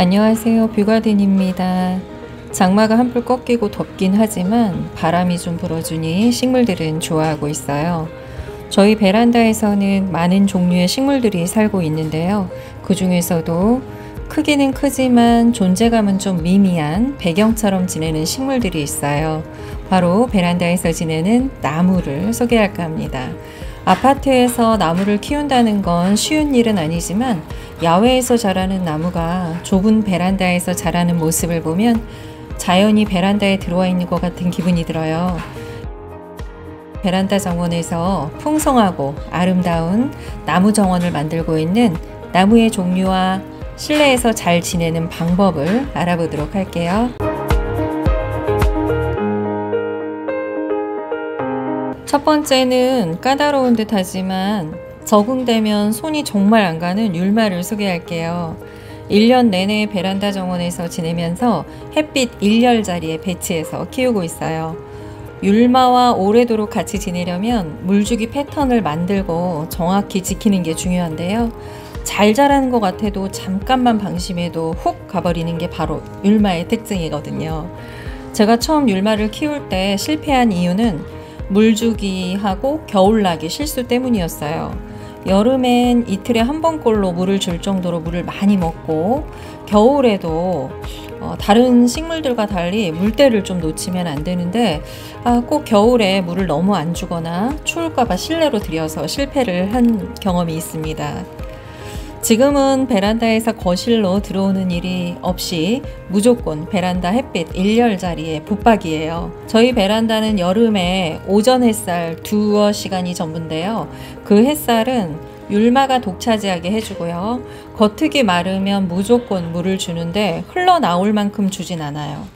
안녕하세요. 뷰가든입니다. 장마가 한풀 꺾이고 덥긴 하지만 바람이 좀 불어주니 식물들은 좋아하고 있어요. 저희 베란다에서는 많은 종류의 식물들이 살고 있는데요. 그 중에서도 크기는 크지만 존재감은 좀 미미한 배경처럼 지내는 식물들이 있어요. 바로 베란다에서 지내는 나무를 소개할까 합니다. 아파트에서 나무를 키운다는 건 쉬운 일은 아니지만 야외에서 자라는 나무가 좁은 베란다에서 자라는 모습을 보면 자연이 베란다에 들어와 있는 것 같은 기분이 들어요. 베란다 정원에서 풍성하고 아름다운 나무 정원을 만들고 있는 나무의 종류와 실내에서 잘 지내는 방법을 알아보도록 할게요. 첫 번째는 까다로운 듯 하지만 적응되면 손이 정말 안 가는 율마를 소개할게요. 1년 내내 베란다 정원에서 지내면서 햇빛 일렬자리에 배치해서 키우고 있어요. 율마와 오래도록 같이 지내려면 물주기 패턴을 만들고 정확히 지키는 게 중요한데요. 잘 자라는 것 같아도 잠깐만 방심해도 훅 가버리는 게 바로 율마의 특징이거든요. 제가 처음 율마를 키울 때 실패한 이유는 물주기하고 겨울나기 실수 때문이었어요. 여름엔 이틀에 한 번꼴로 물을 줄 정도로 물을 많이 먹고 겨울에도 다른 식물들과 달리 물때를 좀 놓치면 안 되는데 꼭 겨울에 물을 너무 안 주거나 추울까봐 실내로 들여서 실패를 한 경험이 있습니다. 지금은 베란다에서 거실로 들어오는 일이 없이 무조건 베란다 햇빛 일렬자리에 붙박이에요. 저희 베란다는 여름에 오전 햇살 두어 시간이 전부인데요. 그 햇살은 율마가 독차지하게 해주고요. 겉흙이 마르면 무조건 물을 주는데 흘러나올 만큼 주진 않아요.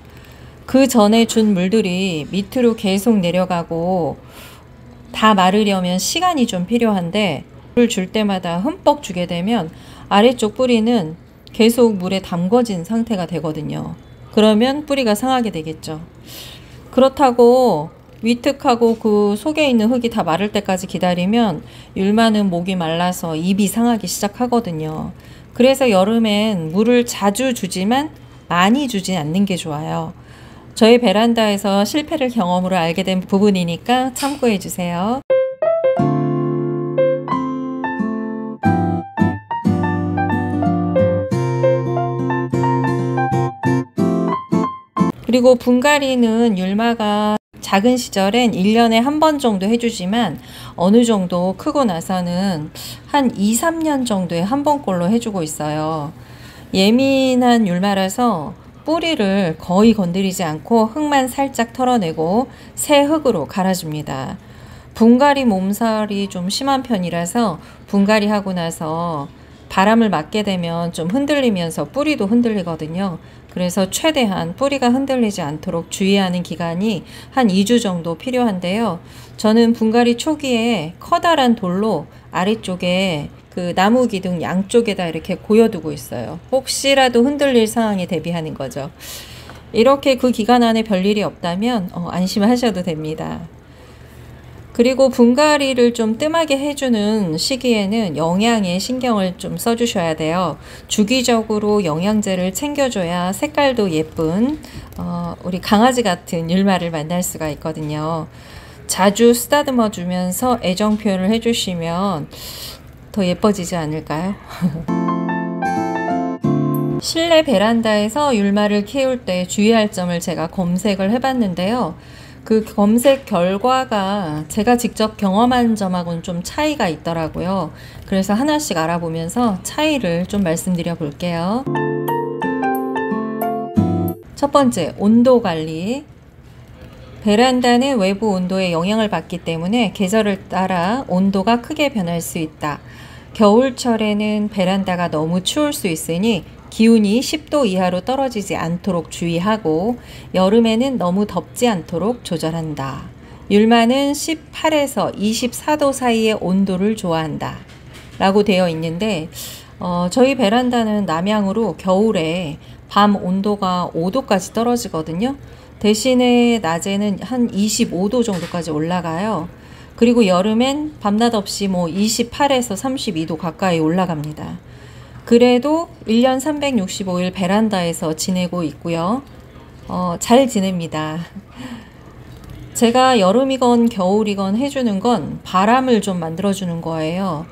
그 전에 준 물들이 밑으로 계속 내려가고 다 마르려면 시간이 좀 필요한데 물을 줄 때마다 흠뻑 주게 되면 아래쪽 뿌리는 계속 물에 담궈진 상태가 되거든요. 그러면 뿌리가 상하게 되겠죠. 그렇다고 위특하고 그 속에 있는 흙이 다 마를 때까지 기다리면 율마는 목이 말라서 잎이 상하기 시작하거든요. 그래서 여름엔 물을 자주 주지만 많이 주지 않는 게 좋아요. 저희 베란다에서 실패를 경험으로 알게 된 부분이니까 참고해 주세요. 그리고 분갈이는 율마가 작은 시절엔 1년에 한 번 정도 해주지만 어느 정도 크고 나서는 한 2-3년 정도에 한 번꼴로 해주고 있어요. 예민한 율마라서 뿌리를 거의 건드리지 않고 흙만 살짝 털어내고 새 흙으로 갈아줍니다. 분갈이 몸살이 좀 심한 편이라서 분갈이 하고 나서 바람을 맞게 되면 좀 흔들리면서 뿌리도 흔들리거든요. 그래서 최대한 뿌리가 흔들리지 않도록 주의하는 기간이 한 2주 정도 필요한데요. 저는 분갈이 초기에 커다란 돌로 아래쪽에 그 나무 기둥 양쪽에다 이렇게 고여두고 있어요. 혹시라도 흔들릴 상황에 대비하는 거죠. 이렇게 그 기간 안에 별일이 없다면 안심하셔도 됩니다. 그리고 분갈이를 좀 뜸하게 해주는 시기에는 영양에 신경을 좀 써주셔야 돼요. 주기적으로 영양제를 챙겨줘야 색깔도 예쁜 우리 강아지 같은 율마를 만날 수가 있거든요. 자주 쓰다듬어 주면서 애정 표현을 해주시면 더 예뻐지지 않을까요? 실내 베란다에서 율마를 키울 때 주의할 점을 제가 검색을 해봤는데요. 그 검색 결과가 제가 직접 경험한 점하고는 좀 차이가 있더라고요. 그래서 하나씩 알아보면서 차이를 좀 말씀드려 볼게요. 첫 번째, 온도 관리. 베란다는 외부 온도에 영향을 받기 때문에 계절을 따라 온도가 크게 변할 수 있다. 겨울철에는 베란다가 너무 추울 수 있으니 기온이 10도 이하로 떨어지지 않도록 주의하고 여름에는 너무 덥지 않도록 조절한다. 율마는 18에서 24도 사이의 온도를 좋아한다 라고 되어 있는데 저희 베란다는 남향으로 겨울에 밤 온도가 5도까지 떨어지거든요. 대신에 낮에는 한 25도 정도까지 올라가요. 그리고 여름엔 밤낮 없이 28에서 32도 가까이 올라갑니다. 그래도 1년 365일 베란다에서 지내고 있고요. 잘 지냅니다. 제가 여름이건 겨울이건 해주는 건 바람을 좀 만들어주는 거예요.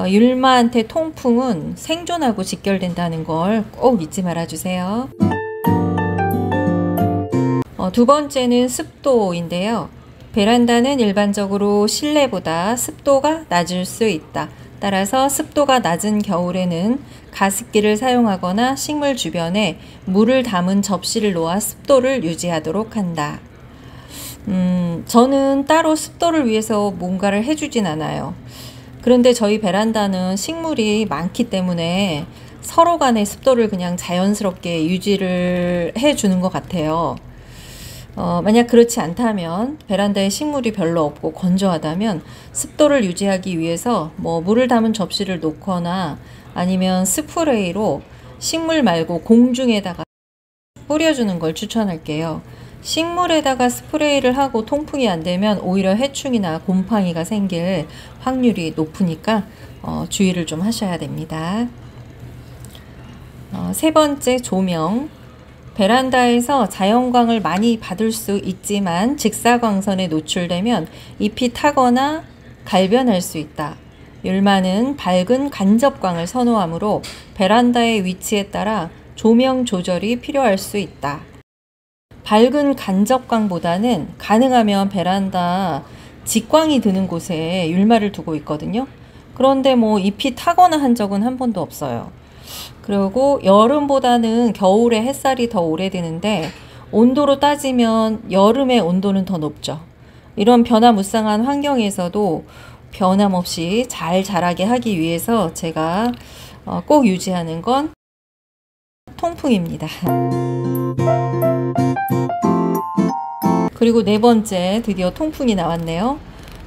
율마한테 통풍은 생존하고 직결된다는 걸 꼭 잊지 말아주세요. 두 번째는 습도인데요. 베란다는 일반적으로 실내보다 습도가 낮을 수 있다. 따라서 습도가 낮은 겨울에는 가습기를 사용하거나 식물 주변에 물을 담은 접시를 놓아 습도를 유지하도록 한다. 저는 따로 습도를 위해서 뭔가를 해주진 않아요. 그런데 저희 베란다는 식물이 많기 때문에 서로 간의 습도를 그냥 자연스럽게 유지를 해주는 것 같아요. 만약 그렇지 않다면, 베란다에 식물이 별로 없고 건조하다면 습도를 유지하기 위해서 물을 담은 접시를 놓거나 아니면 스프레이로 식물 말고 공중에다가 뿌려주는 걸 추천할게요. 식물에다가 스프레이를 하고 통풍이 안 되면 오히려 해충이나 곰팡이가 생길 확률이 높으니까 주의를 좀 하셔야 됩니다. 세 번째, 조명. 베란다에서 자연광을 많이 받을 수 있지만 직사광선에 노출되면 잎이 타거나 갈변할 수 있다. 율마는 밝은 간접광을 선호하므로 베란다의 위치에 따라 조명 조절이 필요할 수 있다. 밝은 간접광보다는 가능하면 베란다 직광이 드는 곳에 율마를 두고 있거든요. 그런데 잎이 타거나 한 적은 한 번도 없어요. 그리고 여름보다는 겨울에 햇살이 더 오래 드는데 온도로 따지면 여름의 온도는 더 높죠. 이런 변화무쌍한 환경에서도 변함없이 잘 자라게 하기 위해서 제가 꼭 유지하는 건 통풍입니다. 그리고 네 번째, 드디어 통풍이 나왔네요.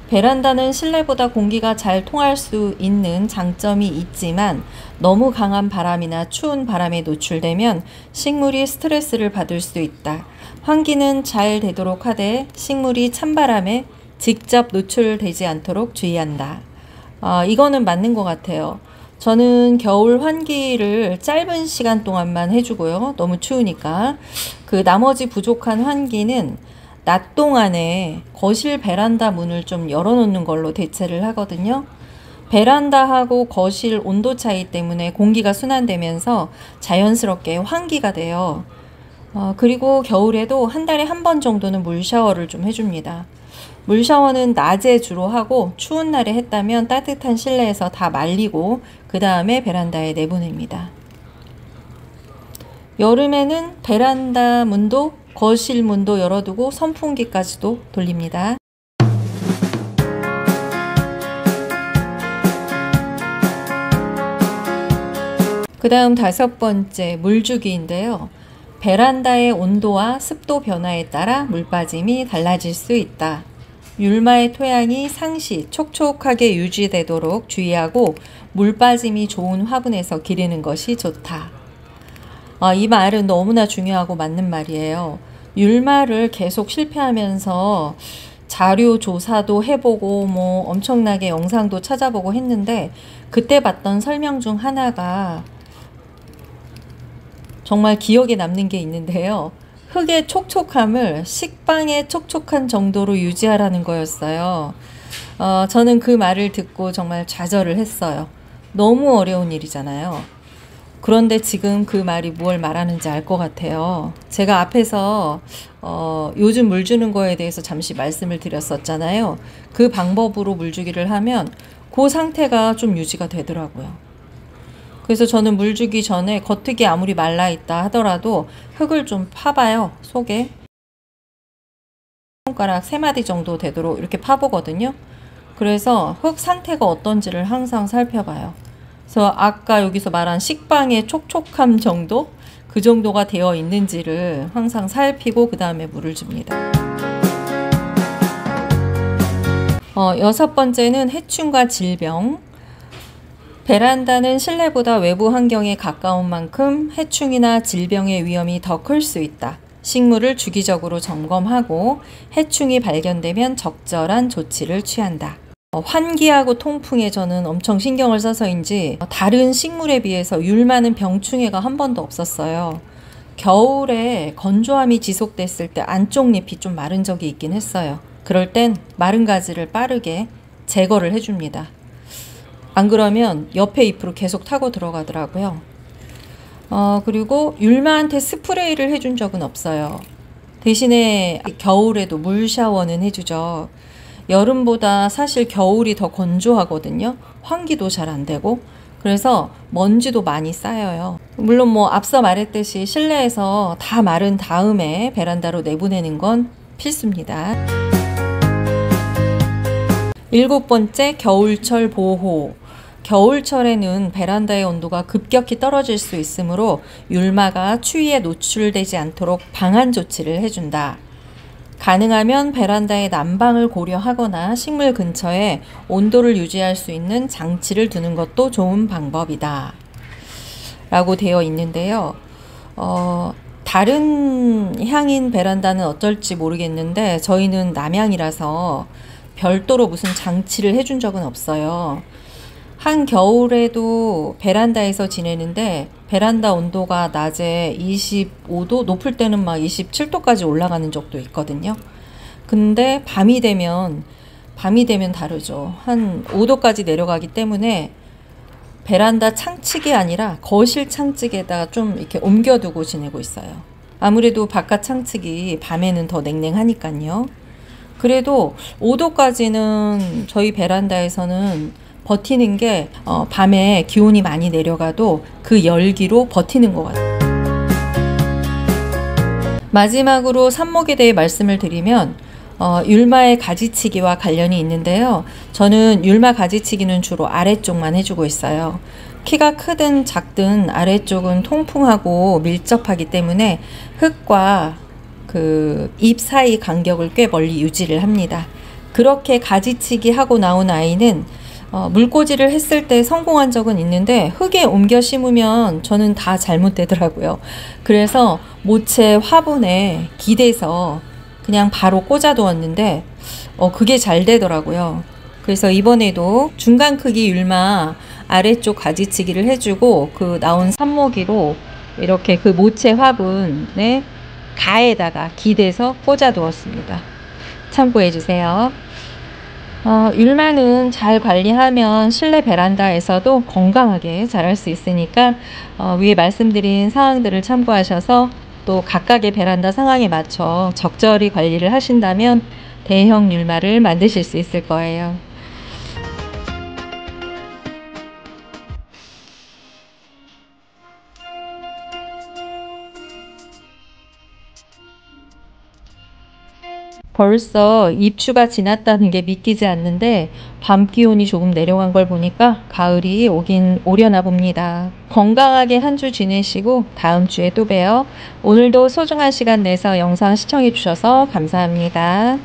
베란다는 실내보다 공기가 잘 통할 수 있는 장점이 있지만 너무 강한 바람이나 추운 바람에 노출되면 식물이 스트레스를 받을 수 있다. 환기는 잘 되도록 하되 식물이 찬바람에 직접 노출되지 않도록 주의한다. 이거는 맞는 것 같아요. 저는 겨울 환기를 짧은 시간 동안만 해주고요. 너무 추우니까. 그 나머지 부족한 환기는 낮 동안에 거실 베란다 문을 좀 열어놓는 걸로 대체를 하거든요. 베란다하고 거실 온도 차이 때문에 공기가 순환되면서 자연스럽게 환기가 돼요. 그리고 겨울에도 한 달에 한 번 정도는 물 샤워를 좀 해줍니다. 물 샤워는 낮에 주로 하고 추운 날에 했다면 따뜻한 실내에서 다 말리고 그 다음에 베란다에 내보냅니다. 여름에는 베란다 문도 거실 문도 열어두고 선풍기까지도 돌립니다. 그 다음 다섯 번째, 물주기인데요. 베란다의 온도와 습도 변화에 따라 물빠짐이 달라질 수 있다. 율마의 토양이 상시 촉촉하게 유지되도록 주의하고 물빠짐이 좋은 화분에서 기르는 것이 좋다. 이 말은 너무나 중요하고 맞는 말이에요. 율마를 계속 실패하면서 자료 조사도 해보고 엄청나게 영상도 찾아보고 했는데 그때 봤던 설명 중 하나가 정말 기억에 남는 게 있는데요. 흙의 촉촉함을 식빵의 촉촉한 정도로 유지하라는 거였어요. 저는 그 말을 듣고 정말 좌절을 했어요. 너무 어려운 일이잖아요. 그런데 지금 그 말이 무엇을 말하는지 알 것 같아요. 제가 앞에서 요즘 물 주는 거에 대해서 잠시 말씀을 드렸었잖아요. 그 방법으로 물 주기를 하면 그 상태가 좀 유지가 되더라고요. 그래서 저는 물 주기 전에 겉흙이 아무리 말라 있다 하더라도 흙을 좀 파봐요. 속에 손가락 3마디 정도 되도록 이렇게 파보거든요. 그래서 흙 상태가 어떤지를 항상 살펴봐요. 그래서 아까 여기서 말한 식빵의 촉촉함 정도? 그 정도가 되어 있는지를 항상 살피고 그 다음에 물을 줍니다. 여섯 번째는 해충과 질병. 베란다는 실내보다 외부 환경에 가까운 만큼 해충이나 질병의 위험이 더 클 수 있다. 식물을 주기적으로 점검하고 해충이 발견되면 적절한 조치를 취한다. 환기하고 통풍에 저는 엄청 신경을 써서인지 다른 식물에 비해서 율 많은 병충해가 한 번도 없었어요. 겨울에 건조함이 지속됐을 때 안쪽 잎이 좀 마른 적이 있긴 했어요. 그럴 땐 마른 가지를 빠르게 제거를 해줍니다. 안 그러면 옆에 잎으로 계속 타고 들어가더라고요. 그리고 율마한테 스프레이를 해준 적은 없어요. 대신에 겨울에도 물 샤워는 해주죠. 여름보다 사실 겨울이 더 건조하거든요. 환기도 잘 안 되고. 그래서 먼지도 많이 쌓여요. 물론 뭐 앞서 말했듯이 실내에서 다 마른 다음에 베란다로 내보내는 건 필수입니다. 7번째, 겨울철 보호. 겨울철에는 베란다의 온도가 급격히 떨어질 수 있으므로 율마가 추위에 노출되지 않도록 방한 조치를 해준다. 가능하면 베란다의 난방을 고려하거나 식물 근처에 온도를 유지할 수 있는 장치를 두는 것도 좋은 방법이다. 라고 되어 있는데요. 다른 향인 베란다는 어떨지 모르겠는데 저희는 남향이라서 별도로 무슨 장치를 해준 적은 없어요. 한겨울에도 베란다에서 지내는데 베란다 온도가 낮에 25도, 높을 때는 막 27도까지 올라가는 적도 있거든요. 근데 밤이 되면 다르죠. 한 5도까지 내려가기 때문에 베란다 창측이 아니라 거실 창측에다가 좀 이렇게 옮겨두고 지내고 있어요. 아무래도 바깥 창측이 밤에는 더 냉랭하니까요. 그래도 5도까지는 저희 베란다에서는 버티는 게 밤에 기온이 많이 내려가도 그 열기로 버티는 것 같아요. 마지막으로 삽목에 대해 말씀을 드리면 율마의 가지치기와 관련이 있는데요. 저는 율마 가지치기는 주로 아래쪽만 해주고 있어요. 키가 크든 작든 아래쪽은 통풍하고 밀접하기 때문에 흙과 그 잎 사이 간격을 꽤 멀리 유지를 합니다. 그렇게 가지치기 하고 나온 아이는 물꽂이를 했을 때 성공한 적은 있는데 흙에 옮겨 심으면 저는 다 잘못되더라고요. 그래서 모체 화분에 기대서 그냥 바로 꽂아 두었는데 그게 잘 되더라고요. 그래서 이번에도 중간 크기 율마 아래쪽 가지치기를 해주고 그 나온 삽모기로 이렇게 그 모체 화분에 가에다가 기대서 꽂아 두었습니다. 참고해 주세요. 율마는 잘 관리하면 실내 베란다에서도 건강하게 자랄 수 있으니까 위에 말씀드린 사항들을 참고하셔서 또 각각의 베란다 상황에 맞춰 적절히 관리를 하신다면 대형 율마를 만드실 수 있을 거예요. 벌써 입추가 지났다는 게 믿기지 않는데 밤 기온이 조금 내려간 걸 보니까 가을이 오긴 오려나 봅니다. 건강하게 한 주 지내시고 다음 주에 또 봬요. 오늘도 소중한 시간 내서 영상 시청해 주셔서 감사합니다.